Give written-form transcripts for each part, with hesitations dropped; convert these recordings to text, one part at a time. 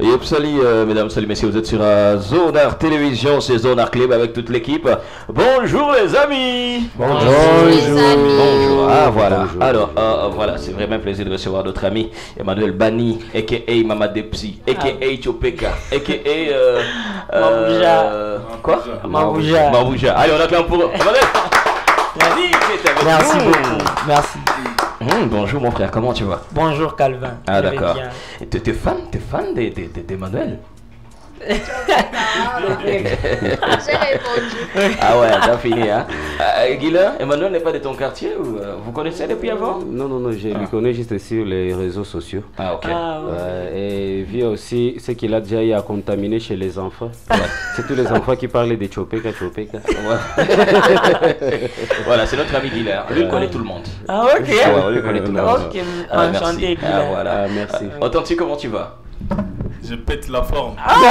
Yep, salut mesdames, salut messieurs, vous êtes sur Zonar Télévision, c'est Zonar Club avec toute l'équipe. Bonjour les amis. Bonjour les amis. Bonjour, ah voilà. Bonjour. Alors voilà, c'est vraiment un plaisir de recevoir notre ami Emmanuel Bani, a.k.a. Mama Depsi, a.k.a. Chopeka, a.k.a. Quoi Mabouja. Mabouja. Allez, on acclame pour Emmanuel. Merci beaucoup. Merci. Bonjour mon frère, comment tu vas? Bonjour Calvin. Ah Je vais d'accord. bien. T'es fan d'Emmanuel? J'ai répondu. Ah ouais, t'as fini hein. Guilla, Emmanuel n'est pas de ton quartier ou vous connaissez depuis avant? Non, je le connais juste sur les réseaux sociaux. Ah ok. Ah, ouais. Et vu aussi ce qu'il a déjà eu à contaminer chez les enfants. C'est tous les enfants qui parlent de Chopeka. Ouais. Voilà, c'est notre ami Guilla. Lui, il connaît tout le monde. Ah, ok. Ouais, lui, il connaît tout le monde. Ok, Ah, enchanté. merci. Ah Guilla. voilà. Ah, merci. Authentique, comment tu vas? Je pète la forme. Ouais,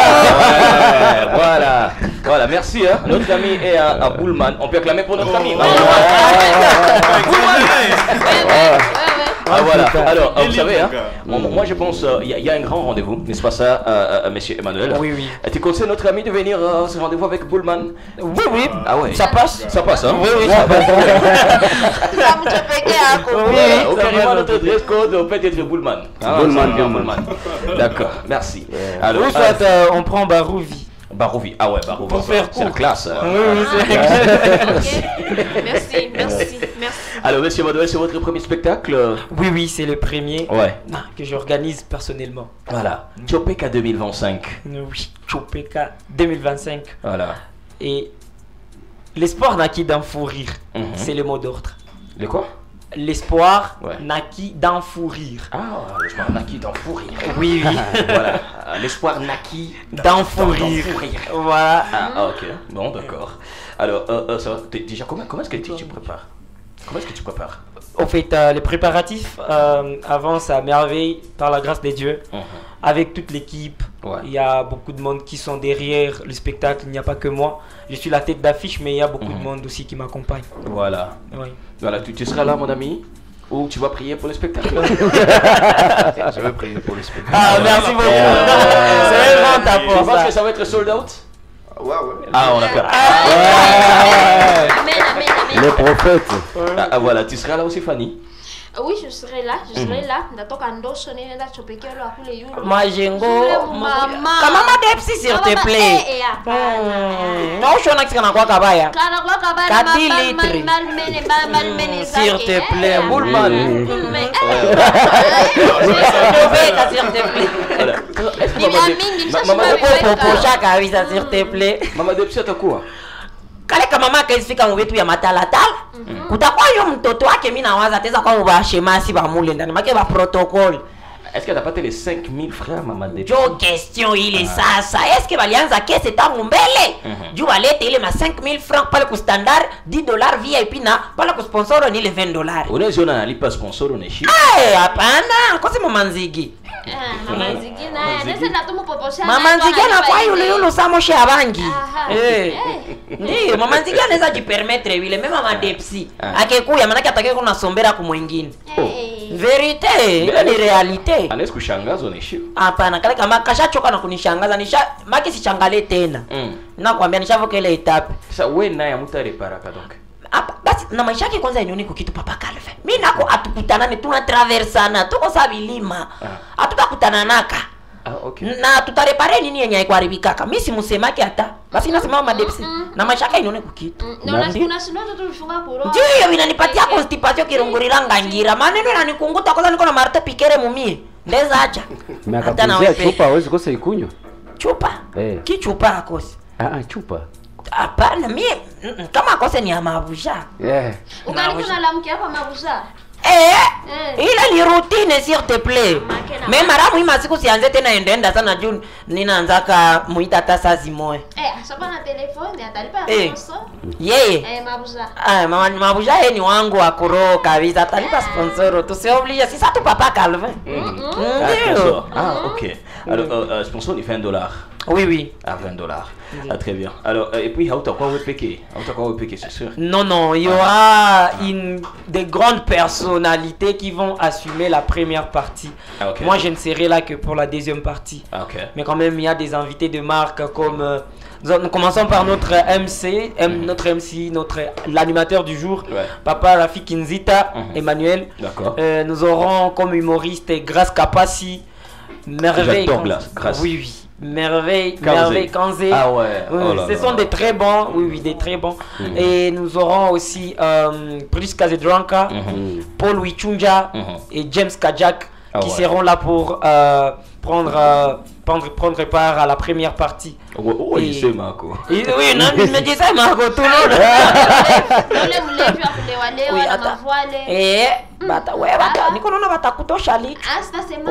voilà, merci hein. Notre ami est à Bullman. On peut acclamer pour notre ami. Ah voilà, alors vous savez, hein, moi je pense il y a un grand rendez-vous, n'est-ce pas ça, monsieur Emmanuel? Oui, oui. Tu conseilles notre ami de venir à ce rendez-vous avec Bullman? Oui, oui. Ah ouais. Ça passe? Ça passe, hein? Oui, oui, ça passe. Au carrément notre dress code peut être Bullman. Bullman. D'accord, merci. Alors, Ou soit on prend Barouvi. Barouvi, ah ouais, Barouvi, Pour faire c'est la court. classe. Hein. Oui, oui, c'est Merci. Alors, monsieur Emmanuel, c'est votre premier spectacle? Oui, oui, c'est le premier Ouais. que j'organise personnellement. Voilà, Chopeka 2025. Oui, Chopeka 2025. Voilà. Et l'espoir naquit d'un fou rire. Mhm. C'est le mot d'ordre. Le quoi? L'espoir Ouais. naquit d'un fou rire. Ah, l'espoir naquit dans fou rire. Oui, oui. Voilà, l'espoir naquit D'un fou rire. fou rire. Voilà. Ah, ok, bon, d'accord. Alors, ça va, déjà, comment est-ce que tu prépares? Comment est-ce que tu prépares? Au fait, les préparatifs avancent à merveille par la grâce de Dieu. Avec toute l'équipe, Ouais. il y a beaucoup de monde qui sont derrière le spectacle. Il n'y a pas que moi. Je suis la tête d'affiche, mais il y a beaucoup de monde aussi qui m'accompagne. Voilà. Oui. Voilà, tu seras là, mon ami? Ou tu vas prier pour le spectacle? Je vais prier pour le spectacle. Ah, merci beaucoup. C'est vraiment ta Tu penses force. que ça va être sold out? Ouais. Ah, on a fait. Les prophètes. Ah, voilà, tu seras là aussi, Fanny? Oui, je serai là, Natoka ndoso nenda chopekelo akule yule. Majengo. Mama. Kamama Depsi, s'il te plaît. Non, je suis un accident à quoi kabaya. Kana kwa kabana Kati litre. malmene S'il te plaît, Bullman. S'il te plaît. Voilà. Est-ce que Bibi mingi Maman Pour chaque avis, s'il te plaît. Mama Depsi atakuwa? Kale kama mama kaisifika mwetu ya matalatala kutakuwa yo mtoto wake mimi nawaza ataweza kwa mubashemasi bamule ndani make ba protocol. Est-ce qu'elle a pas les 5000 frères, Maman Depsi? Jo question ile sasa est-ce que balianza kese tangu mbele juu walete ile ma 5000 francs pale ku standard $10 VIP na pale ku sponsor ni ile $20. Unaziona analipa sponsor uneshi? Hapana kosi mama Nzigi. Mama Nzigina, nese natumu poposha. Mama Nzigi na kwa yule samo she abangi. Eh. Ndio mama Nzigi anaweza jipermettre vile mema Mama Depsi akekuya maana atakaye kuna sombera ku mwingine. Verite, ile ni realite. Anaweza kushangaza uneshi? Hapana, kale kama kashachoka na kunishangaza maki sichangale tena. Nakwambia nishavuka ile etape. Sasa wewe naye mutareparaka donc. Hapa basi na maisha yake kwanza inioni kukitu papa Calvin. Mimi nako atukutanane tunatraversana tuko sabilima. Hatutakutana naka. Ah, okay. Na tutarepare nini yenye haikuharibikaka. Mimi simusemaki hata. Basi nasema Mama Depsi. Na maisha yake inioni kukitu. Kuna sinona tulifunga kuro. Ndio inanipatia constipation kirunguriranga ngira. Maneno yananikunguta kwanza niko na Marthe Pikere mumie. Ndeza acha. Hata na Miaka wewe. chupa hawezi kosa ikunywa. Chupa. Ki chupa akosi. Chupa. Hapana, mimi kama akose ni ya Mabouja. Ukanikuna la mke hapa Mabouja. Ile ni routine s'il te plaît. Mais mara muhimu siku sianze tena endaenda sana juu ninaanzaka muita hata saa zimoe. Asaba na telefoni atalipa sponsor. Yeye. Mabouja. Mama Mabouja yeye ni wangu wa kuro kabisa atalipa sponsor. Tusioblige si ça tu papa Calvin. Ah, sponsor. Ah, OK. Alors sponsor il fait $1. Oui, oui. À 20 $. Ah, très bien. Alors, et puis, où t'as quoi piquer? C'est sûr. Non, il y aura des grandes personnalités qui vont assumer la première partie. Ah, okay. Moi, je ne serai là que pour la deuxième partie. Ah, okay. Mais quand même, il y a des invités de marque comme... nous commençons par notre MC, l'animateur du jour, Papa Rafiki Nzita, Emmanuel. D'accord. Nous aurons comme humoriste Grace Kapassi, Merveille. J'adore Grace. Oui. Merveille Kanzé. Ah ouais. Oui, ce sont des très bons. Oui, des très bons. Et nous aurons aussi Pris Kazedranka, Paul Wichunja et James Kajak qui seront là pour prendre part à la première partie. Il sait Marco. Oui, non, il me disait Marco tout le monde. Oui, attends. Nicolas bata kutoshali.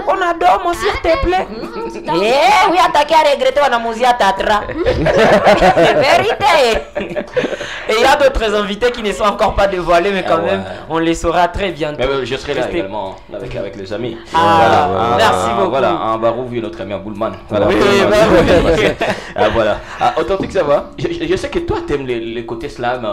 On a dormi s'il te plaît. Oui, attaquer à regretter on a mousia tatra. Vérité. Et il y a d'autres invités qui ne sont encore pas dévoilés, mais quand même, on les saura très bientôt. Mais je serai là également avec les amis. Merci beaucoup. Voilà, en Barou, vu notre ami Aboulman. Voilà. Authentique, ça va. Je sais que toi, tu aimes les côtés slam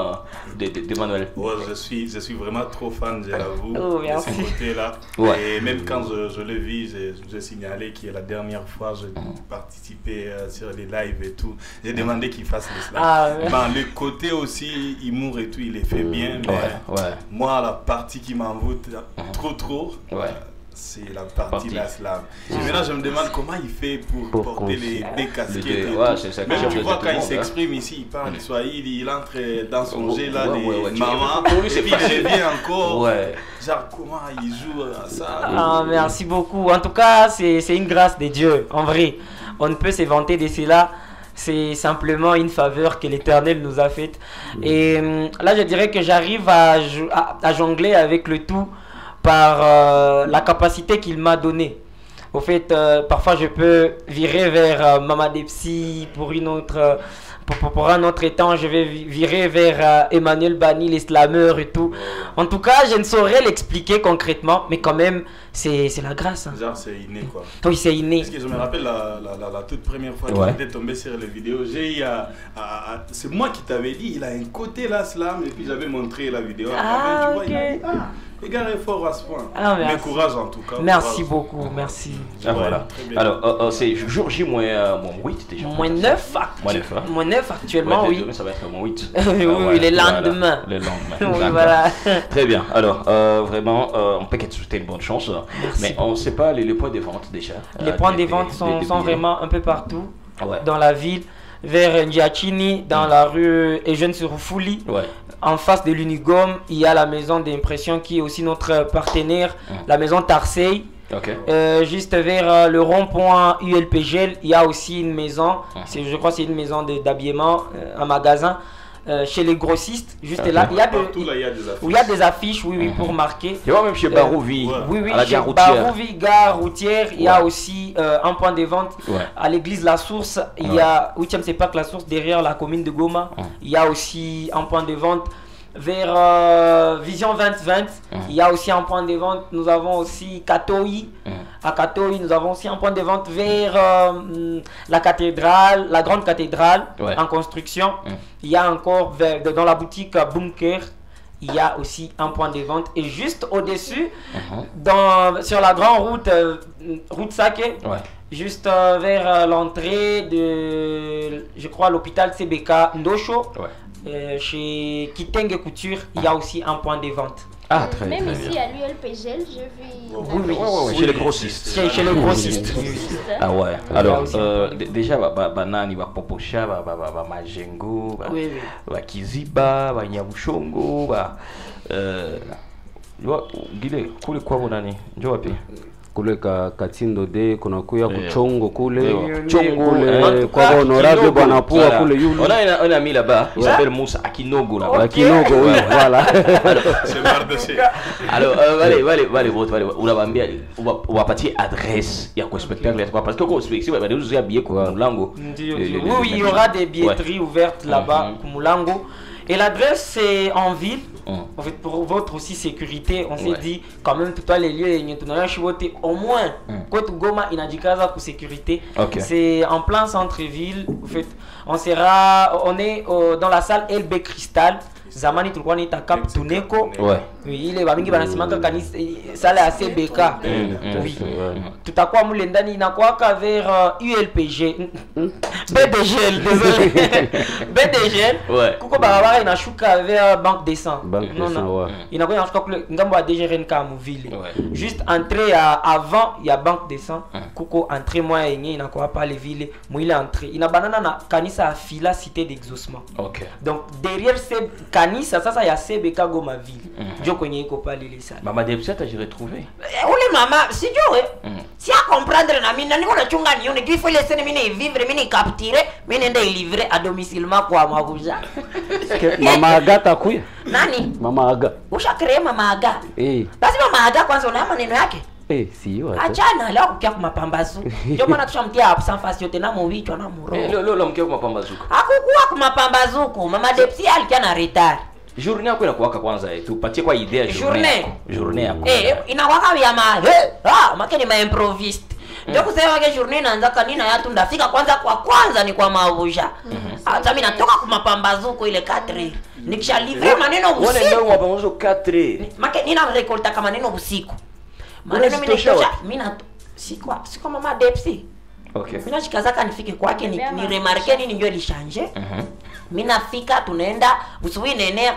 de Manuel. Ouais, je suis vraiment trop fan, j'avoue. Oh, merci. De ce côté-là. Ouais. Et même quand je le vis, j'ai signalé que la dernière fois, je participais sur les lives et tout. J'ai demandé qu'il fasse le slam. Le côté aussi, humour et tout, il est fait bien. Mais moi, la partie qui m'envoûte trop, c'est la partie de la slam. Et maintenant, je me demande comment il fait pour porter des casquettes. Mais tu vois, quand il s'exprime ici, il parle Swahili, il entre dans son jet là, les mamans, et puis il revient encore. Genre, comment il joue à ça? Merci beaucoup. En tout cas, c'est une grâce de Dieu. En vrai, on ne peut se vanter de cela. C'est simplement une faveur que l'Éternel nous a faite. Et là, je dirais que j'arrive à jongler avec le tout par la capacité qu'il m'a donnée. Au fait, parfois je peux virer vers Mama Depsi pour une autre... Pour un autre temps, je vais virer vers Emmanuel Bani, les slameurs et tout. En tout cas, je ne saurais l'expliquer concrètement, mais quand même, c'est la grâce. Genre, c'est inné, quoi. Oui, c'est inné. Parce que je me rappelle la toute première fois que j'étais tombé sur les vidéos, c'est moi qui t'avais dit, il a un côté là, slam, et puis j'avais montré la vidéo. Le gars est fort à ce point. Mais courage en tout cas. Merci beaucoup, merci. Voilà. Alors, c'est jour J moins 8 déjà. Moins 9 actuellement, oui. Ça va être moins 8. Oui, les lendemains. Les lendemains. Oui, voilà. Très bien. Alors, vraiment, on peut souhaiter une bonne chance. Mais on ne sait pas les points de vente déjà. Les points de vente sont vraiment un peu partout dans la ville. Vers Ndiachini, dans la rue Eugène Surufuli. En face de l'Unigom, il y a la maison d'impression qui est aussi notre partenaire, la maison Tarsey. Juste vers le rond-point ULPGL, il y a aussi une maison, je crois que c'est une maison d'habillement, un magasin. Chez les grossistes, juste là, il y a des affiches, pour marquer. Il y a même chez Barouvi, à la gare routière. Barouvi, gare routière, il y a aussi un point de vente à l'église La Source. Il y a 8e CEPAC La Source derrière la commune de Goma. Il y a aussi un point de vente vers Vision 2020. Il y a aussi un point de vente. Nous avons aussi Katoï. À Katoï, nous avons aussi un point de vente vers la cathédrale, la grande cathédrale en construction. Il y a encore dans la boutique Bunker, il y a aussi un point de vente. Et juste au-dessus, sur la grande route Sake, juste vers l'entrée de, je crois, l'hôpital CBK Ndosho, chez Kitenge Couture, il y a aussi un point de vente. Très Même très ici bien. à l'ULPGL, je vis. Chez les grossistes. Chez les grossistes. Alors, déjà, Banani, Popocha, Majengo, Kiziba, Nyabushongo, Gile, kule kwa bonani, njoo wapi? Kule Katindo de kuna kuya kuchongo kule Chongo kwa honorable bwana Pua kule yule. On a mis là-bas, il s'appelle Moussa Akinogo là-bas. Akinogo, oui, voilà. C'est marché. Alors, unawapatie adresse ya kwa spectacle parce que kwa spectacle va nous habiller kwa Mulango. Oui, il y aura des billetteries ouvertes là-bas au Mulango. Et l'adresse c'est en ville, en fait, pour votre aussi sécurité, on s'est dit quand même tout à les lieux au moins côté Goma inajikaza pour sécurité. C'est en plein centre-ville. En fait, on est dans la salle LB Cristal. Zamani tulikuwa ni Cap Tuneko. Oui, ile bamingi banasimaka kanisa sala ya CBK. Oui. Tutakuwa mule ndani inakuwa vers ULPG. BDGL, désolé. BDGL. Kuko barabara inashuka vers Banque des Sangs. Non. Inakuwa inashuka kule ngambo ya DGRNK muvile. Juste entrée avant il y a Banque des Sangs. Kuko entrée moya yenye inakuwa pale vile mwile entrée. Inabanana na kanisa Fila Cité d'Exaucement. Donc derrière ces kanisa sasa ya CBK Goma ville. Ndio kwenye iko pale ile sana. Mama Debsat j'ai retrouvé. Ule mama sijue. Si a comprendre na mimi niko nachunga nione qu'il faut laisser mimi vivre mimi capturer mimi nenda livrer à domicile kwa Mabuja. Mama Aga takuya. Nani? Mama Aga. Usha créer Mama Aga. Basi Mama Aga kwanza una maneno yake. Sio. Achana leo kukia kwa mapambazu. Ndio maana tushamtia absent face yote na muvichwa na muro. Leo mkia kwa mapambazuko. Hakukuwa kwa mapambazuko. Mama Depsi alikia na retard. Journée yako inakuwaka kwanza tupatie kwa idea journée yako. Inakuwaka ya makeni ma improviste. Ndio kusema ke journée inaanza kanina ya ndafika kwanza ni kwa Mabuja. Hata mimi natoka kwa mapambazuko ile 4. Nikisha livre maneno usiku. Wale ndio mapambazuko 4. Makeni nina rekolta kama maneno usiku. Maneno mimi nitosha mimi siko Mama Depsi. Mimi nashikazaka nifike kwake ni remarque nini ndio ilishange. Mimi nafika tunaenda usubuhi nenea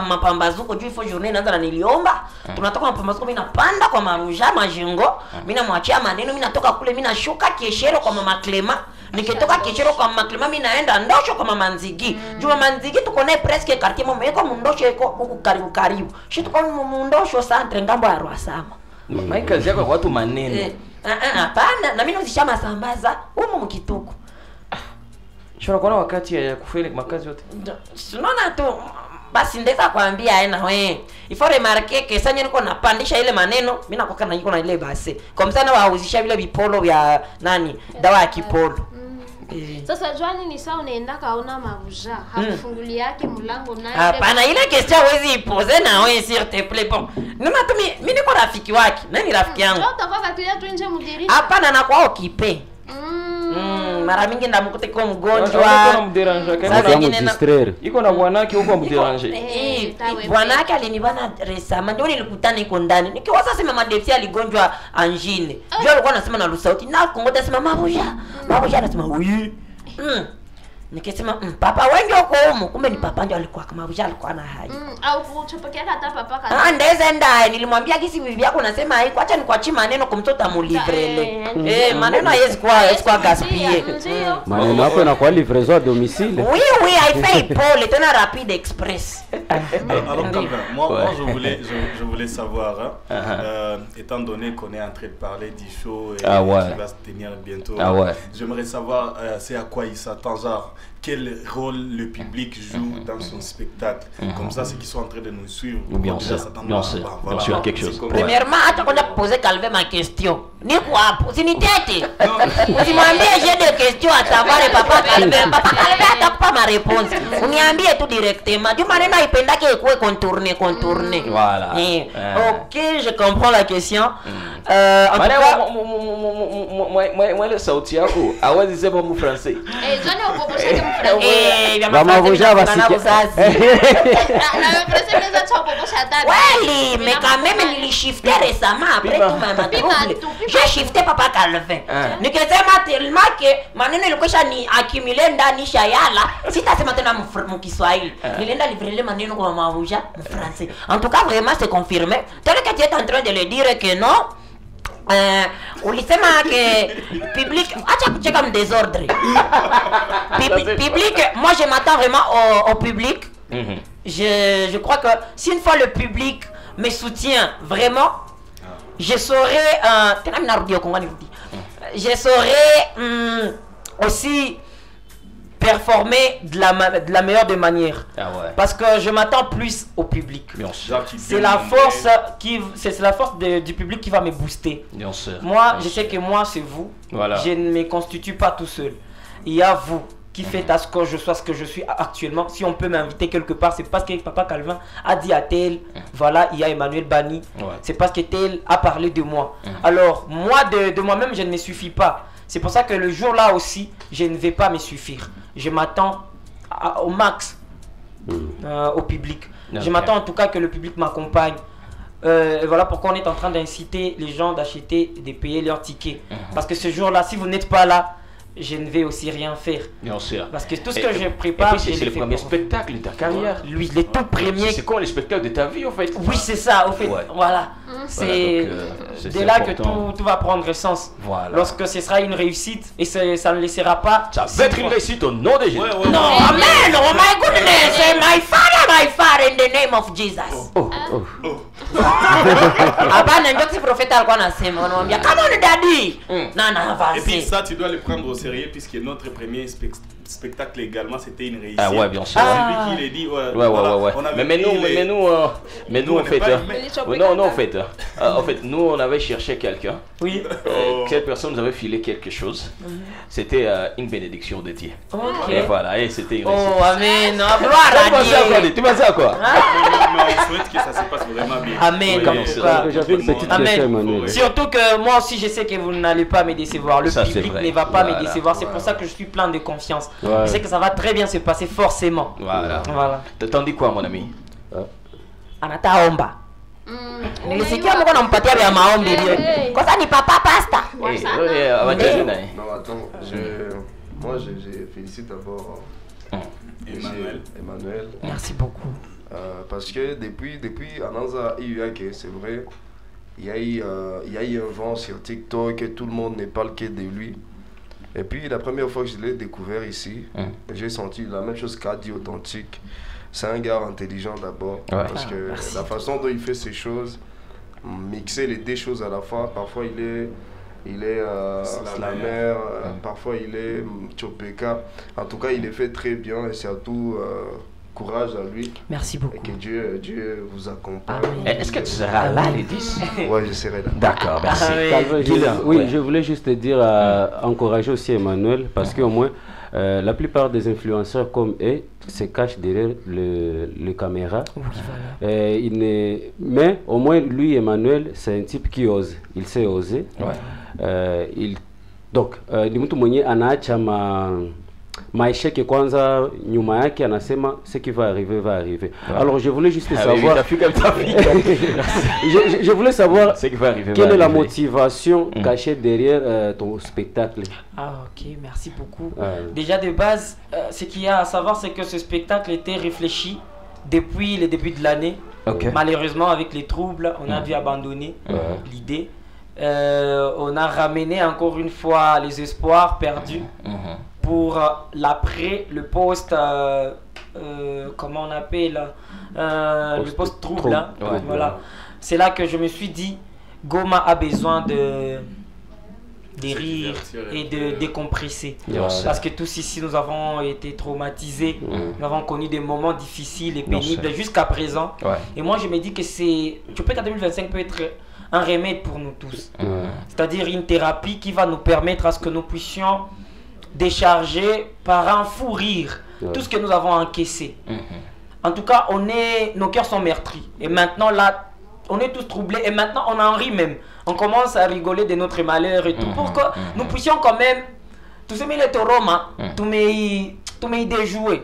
mapambazuko juu ifo journée inaanza na niliomba. Tunatoka mapambazuko mimi napanda kwa Maruja Majingo. Mimi namwachia maneno mimi natoka kule mimi nashuka Kieshero kwa Mama Clema. Nikitoka Kieshero kwa Mama Clema mimi naenda Ndosho kwa Mama Nzigi. Juu Mama Nzigi tuko naye presque quartier momeko Mndosho iko huku karibu. Shi tuko Mndosho centre ngambo ya Rwasama. Kazi yako kwa watu maneno. Hapana, na mimi nozishama sambaza huko mkituko. Shona kwa wakati ya kufeli makazi yote. Unaona tu basi ndeza kwambia aina wewe. Ifo remarque que sasa niko napandisha ile maneno, mimi nakoka na niko na ile base. Kwa msana wauzisha vile vipolo vya nani? Dawa ya kipolo. Sasa Joani ni sawa unaenda kaona Mabuja, hakufunguli yake mlango naye. Hapana, ile question hawezi ipoze na wewe s'il te plaît. Bon. Mimi niko rafiki wake. Nani rafiki yangu? Ndio utakuwa katilia tu nje mdirisha. Hapana na kwa okipe. Mara mingi ndamukute kwa mgonjwa. Kuna mderanja kana iko na bwanake huko mderanja. Bwanake alinibana resama ndio nilikutana iko ndani. Nikiwaza sema Mama Depsi aligonjwa angine. Ndio alikuwa anasema na lusauti na kongota sema Mabuja. Mabuja anasema oui. Nikisema papa wengi wako huko kumbe ni papa ndio alikuwa kama Mabuja alikuwa na haja. Au kuchopekea hata papa kana. Ndeza ndaye nilimwambia kisi bibi yako nasema haiko acha nikuachie maneno kumtoto amulivrele. Maneno haiwezi kwa gaspiller. Maneno yako inakuwa livraison à domicile. Oui, I fais Paul tena rapide express. Alors moi je voulais savoir étant donné qu'on est en train de parler du show et qui va se tenir bientôt. J'aimerais savoir c'est à quoi il s'attend, genre quel rôle le public joue dans son spectacle. Comme ça, ceux qui sont en train de nous suivre, bien sûr, quelque chose. Premièrement, attends qu'on a posé calmer ma question. Ni quoi, c'est une tête. Vous m'avez j'ai des questions à savoir et papa Calvin. Papa Calvin n'attend pas ma réponse. Vous m'avez tout directement. Du manière il peut qu'il contourner. Voilà. Ok, je comprends la question. En tout cas, moi le sauti yako, awazi sema mu français. Johnny okoboshake mu Mabuja oui, mais quand même il shifté récemment après tout ma trouble. J'ai shifté papa Calvin. Nikisema tellement que maneno ilikuwa ni accumulé ndani shayala. Sitasema tena mu Kiswahili. Nilienda livrer maneno kwa Mabuja mu français. En tout cas vraiment c'est confirmé. Tel que tu es en train de le dire que non. Ulisema que public acha kucheka mu désordre. Public, moi je m'attends vraiment au public. Je crois que si une fois le public me soutient vraiment, je saurais aussi performer de la meilleure des manières. Parce que je m'attends plus au public. C'est la force du public qui va me booster. Moi, je sais que moi c'est vous. Je ne me constitue pas tout seul. Il y a vous. qui fait à ce que je sois ce que je suis actuellement. Si on peut m'inviter quelque part, c'est parce que Papa Calvin a dit à tel, voilà, il y a Emmanuel Bani. C'est parce que tel a parlé de moi. Alors, moi, de moi-même, je ne me suffis pas. C'est pour ça que le jour-là aussi, je ne vais pas me suffire. Je m'attends au max au public. Je m'attends en tout cas que le public m'accompagne. Et voilà pourquoi on est en train d'inciter les gens d'acheter, de payer leurs tickets. Parce que ce jour-là, si vous n'êtes pas là, je ne vais aussi rien faire. Bien sûr. Parce que tout ce que je prépare, c'est le premier spectacle de ta carrière. Lui, le tout premier. C'est quoi le spectacle de ta vie, en fait? Oui, c'est ça, au fait. Voilà. C'est de là que tout va prendre sens. Voilà. Lorsque ce sera une réussite, et ça ne laissera pas. Ça va être une réussite au nom de Jésus. Non, amen. Oh my goodness. My father, in the name of Jesus. Abana ndio si profeta alikuwa anasema, anamwambia come on daddy. Et puis ça, tu dois le prendre au sérieux puisque notre premier spectacle également c'était une réussite. Ah ouais, bien sûr. C'est lui qui l'a dit. Ouais. Mais nous en fait, en fait, nous on avait cherché quelqu'un. Oui. Cette personne nous avait filé quelque chose. C'était une bénédiction de Dieu. Et voilà, et c'était une réussite. Oh amen. Gloire à Dieu. Tu pensais à quoi? Mais on souhaite que ça se passe vraiment bien. Amen. J'avais une petite question, Emmanuel. Surtout que moi aussi je sais que vous n'allez pas me décevoir. Le public ne va pas me décevoir. C'est pour ça que je suis plein de confiance. Je sais que ça va très bien se passer forcément. Voilà. T'en dis quoi, mon ami? Anataomba. Nilisikia mko nampatia vya maombi ndio. Kwa sababu ni papa pasta. Non, attends, moi je félicite d'abord Emmanuel. Merci beaucoup. Parce que depuis Ananza IUAK, c'est vrai, il y a eu un vent sur TikTok et tout le monde ne parle que de lui. Et puis la première fois que je l'ai découvert ici, j'ai senti la même chose qu'a dit Authentique. C'est un gars intelligent d'abord, parce que la façon dont il fait ses choses, mixer les deux choses à la fois, parfois il est slammer, parfois il est Chopeka. En tout cas, il le fait très bien et surtout courage à lui. Merci beaucoup. Et que Dieu vous accompagne. Est-ce que tu seras là les 10? Ouais, je serai là. D'accord, merci. Je voulais juste te dire, encourager aussi Emmanuel, parce qu'au moins, la plupart des influenceurs comme eux se cachent derrière le caméra. Mais au moins, lui, Emmanuel, c'est un type qui ose. Il sait oser. Donc, ni mtu mwenye anaacha maesheke kwanza nyuma yake, anasema ce qui va arriver va arriver. Alors je voulais juste savoir je voulais savoir ce qui va arriver, quelle est la motivation cachée derrière ton spectacle. Ok, merci beaucoup. Déjà de base, ce qu'il y a à savoir, c'est que ce spectacle était réfléchi depuis le début de l'année. Malheureusement, avec les troubles, on a dû abandonner l'idée. On a ramené encore une fois les espoirs perdus pour l'après, le post, comment on appelle, le post trouble. Voilà. C'est là que je me suis dit, Goma a besoin de rire et de décompresser. Parce que tous ici, nous avons été traumatisés, nous avons connu des moments difficiles et pénibles jusqu'à présent. Et moi, je me dis que Chopeka 2025 peut être un remède pour nous tous. C'est-à-dire une thérapie qui va nous permettre à ce que nous puissions décharger par un fou rire tout ce que nous avons encaissé. En tout cas, nos cœurs sont meurtris. Et maintenant, là, on est tous troublés. Et maintenant, on en rit même. On commence à rigoler de notre malheur et tout. Pour que nous puissions quand même tout se mêler au Roma, tout me déjouer.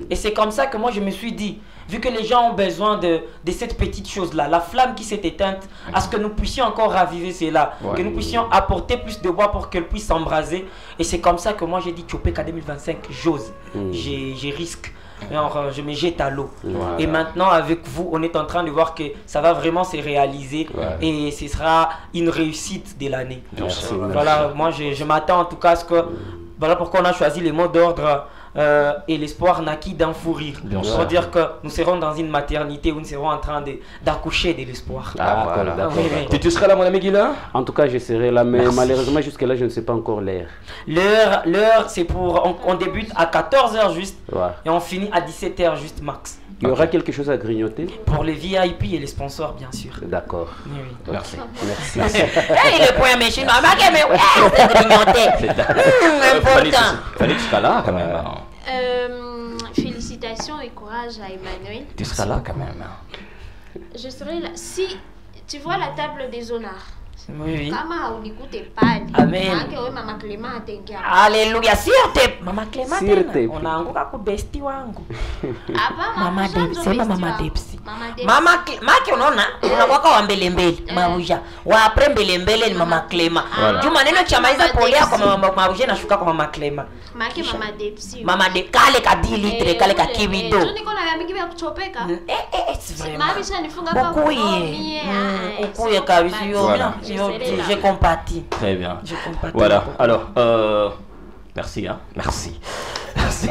Et c'est comme ça que moi, je me suis dit, vu que les gens ont besoin de cette petite chose-là, la flamme qui s'est éteinte, à ce que nous puissions encore raviver cela, que nous puissions apporter plus de bois pour qu'elle puisse s'embraser. Et c'est comme ça que moi j'ai dit, Chopeka 2025, j'ose, j'ai risque. Alors, je me jette à l'eau. Et maintenant, avec vous, on est en train de voir que ça va vraiment se réaliser et ce sera une réussite de l'année. Voilà, moi je m'attends en tout cas à ce que... Voilà pourquoi on a choisi les mots d'ordre et l'espoir naquit d'un fou rire. Pour dire que nous serons dans une maternité où nous serons en train d'accoucher de l'espoir. Tu seras là, mon ami Guilla? En tout cas, je serai là, mais malheureusement, jusqu'à là, je ne sais pas encore l'heure. L'heure, c'est pour... On débute à 14h juste et on finit à 17h juste max. Il y aura quelque chose à grignoter? Pour les VIP et les sponsors, bien sûr. D'accord. Merci. Il est point méchant. Mais grignoter. Important. Fallait que tu seras là quand même. Félicitations et courage à Emmanuel. Tu seras là quand même. Je serai là. Si tu vois la table des honneurs. Oui. Kama unikute pale. Amen. Maana wewe mama Clement atengia. Alléluia. Sirte. Mama Clement Sirte. unaanguka ku besti wangu. Hapa Mama Debs, sema Mama Debs. Mama Maki unaona unakuwa wa mbele mbele. Mauja. Wa après mbele mbele ni Mama Clement. Juma neno cha maiza polea kwa mama Mauja na shuka kwa Mama Clement. Maki Mama Debs. Mama de kale ka 10 litre kale ka kibido. Tu niko na mingi vya kuchopeka. C'est vraiment. Mama bisha nifunga kwa Ukuye. Ukuye kabisa yo. Je compatis. Très bien. Je compatis. Voilà. Alors, merci, hein. Merci. Merci.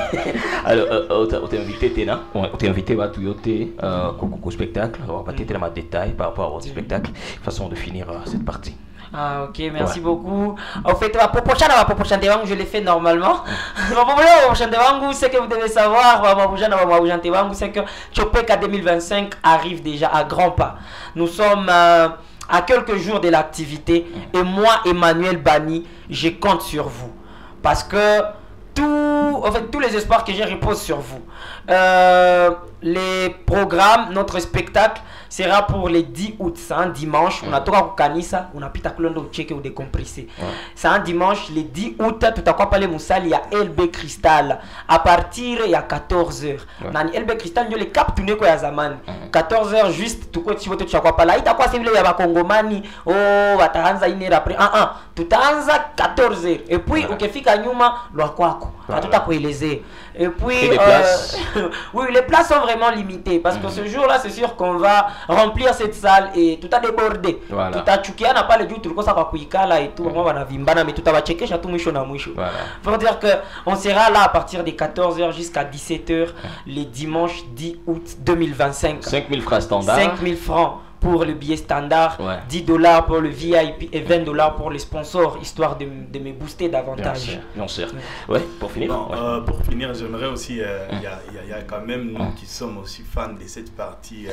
Alors, on t'a invité, Téna. On t'a invité à tout au spectacle. On va pas t'aider dans le détail par rapport à votre spectacle. Façon de finir cette partie. Ah ok, merci beaucoup. En fait, ma prochaine wangu, je l'ai fait normalement. Ma prochaine wangu, c'est que vous devez savoir, c'est que Tchopeka 2025 arrive déjà à grands pas. Nous sommes à quelques jours de l'activité et moi, Emmanuel Bani, je compte sur vous. Parce que tous les espoirs que j'ai reposent sur vous. Les programmes, notre spectacle sera pour les 10 août, c'est un dimanche. On a tout à Kanisa, on a pita klondo checké ou décompressé. C'est un dimanche, les 10 août, tout à quoi parler Moussal, il y a LB Crystal. À partir, il y a 14h. Dans LB Crystal, il y a les cap tourné quoi Zaman. 14h juste, tout quoi tu veux tout à quoi parler. Il y a quoi c'est il y a Congomani, oh, Watahanza une heure après. Tout à 14h. Et puis, au Kefika Nyuma, l'Aquaco. Tout à quoi il les est. Et puis, oui, les places sont vraiment limitées parce que ce jour-là, c'est sûr qu'on va remplir cette salle et tout a débordé. Tout a chukia n'a pas le jour, tout ça va kuika là et tout. On va vimbana, mais tout va checker chatou moucho na moucho. Pour dire que on sera là à partir de 14h jusqu'à 17h les dimanches 10 août 2025. 5000 francs standard. 5000 francs pour le billet standard, $10 pour le VIP et $20 pour les sponsors, histoire de me booster davantage. Bien sûr. Ouais, pour finir. Bon, pour finir, j'aimerais aussi, il y a quand même nous qui sommes aussi fans de cette partie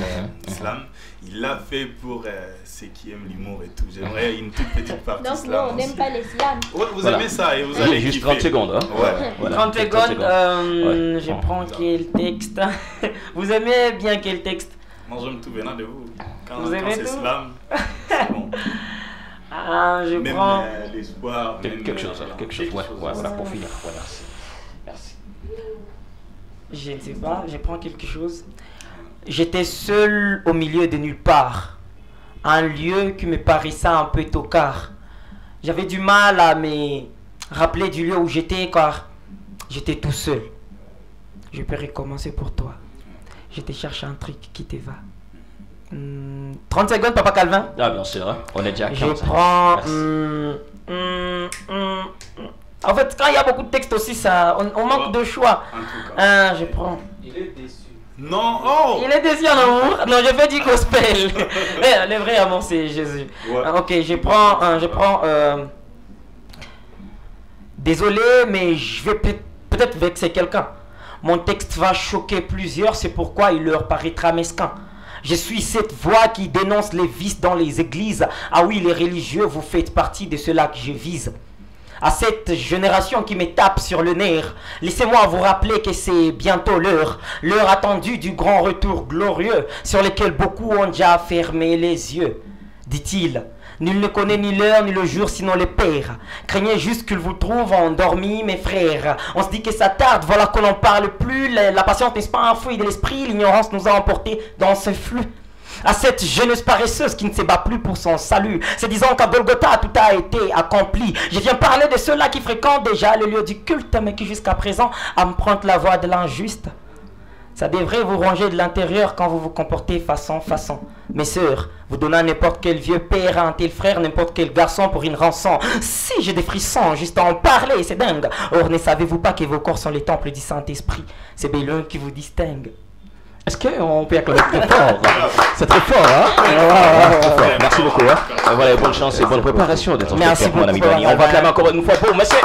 slam. Il l'a fait pour ceux qui aiment l'humour et tout. J'aimerais une toute petite partie donc, slam. Donc, on n'aime pas les slams. Vous aimez ça et vous allez juste 30 secondes. Hein. Voilà. 30 secondes, je prends quel texte. Vous aimez bien quel texte? Moi, j'aime tout venant de vous. Quand c'est slam, c'est bon. Je prends l'espoir. Quelque chose. Voilà, pour finir. Voilà. Merci. Je ne sais pas, je prends quelque chose. J'étais seul au milieu de nulle part. Un lieu qui me paraissait un peu tocard. J'avais du mal à me rappeler du lieu où j'étais car j'étais tout seul. Je peux recommencer pour toi. Je te cherche un truc qui te va. 30 secondes, Papa Calvin. Ah, bien sûr, hein. On est déjà à 15. Je prends... en fait, quand il y a beaucoup de textes aussi, ça, on manque de choix. En tout cas. Je prends... Il est déçu. Non, oh! Il est déçu en amour. Non, je fais du gospel. Le vrai amour, c'est Jésus. Ok, je prends... Désolé, mais je vais peut-être vexer quelqu'un. Mon texte va choquer plusieurs, c'est pourquoi il leur paraîtra mesquin. Je suis cette voix qui dénonce les vices dans les églises. Ah oui, les religieux, vous faites partie de ceux-là que je vise. À cette génération qui me tape sur le nerf, laissez-moi vous rappeler que c'est bientôt l'heure attendue du grand retour glorieux, sur lequel beaucoup ont déjà fermé les yeux. Dit-il, nul ne connaît ni l'heure ni le jour sinon les pères. Craignez juste qu'ils vous trouvent endormis, mes frères. On se dit que ça tarde, voilà qu'on n'en parle plus. La patience n'est pas un fruit de l'esprit, l'ignorance nous a emportés dans ce flux. À cette jeunesse paresseuse qui ne se bat plus pour son salut, se disant qu'à Golgotha tout a été accompli. Je viens parler de ceux-là qui fréquentent déjà le lieu du culte, mais qui jusqu'à présent empruntent la voie de l'injuste. Ça devrait vous ranger de l'intérieur quand vous vous comportez façon. Mes sœurs, vous donnez à n'importe quel vieux père, à un tel frère, n'importe quel garçon pour une rançon. Si j'ai des frissons, juste à en parler, c'est dingue. Or, ne savez-vous pas que vos corps sont les temples du Saint-Esprit? C'est bien l'un qui vous distingue. Est-ce qu'on peut acclamer très fort? C'est très fort, hein? Merci beaucoup. Hein? Voilà, bonne chance et bonne préparation de ton spectacle, mon ami Bani. On va acclamer encore une fois pour monsieur.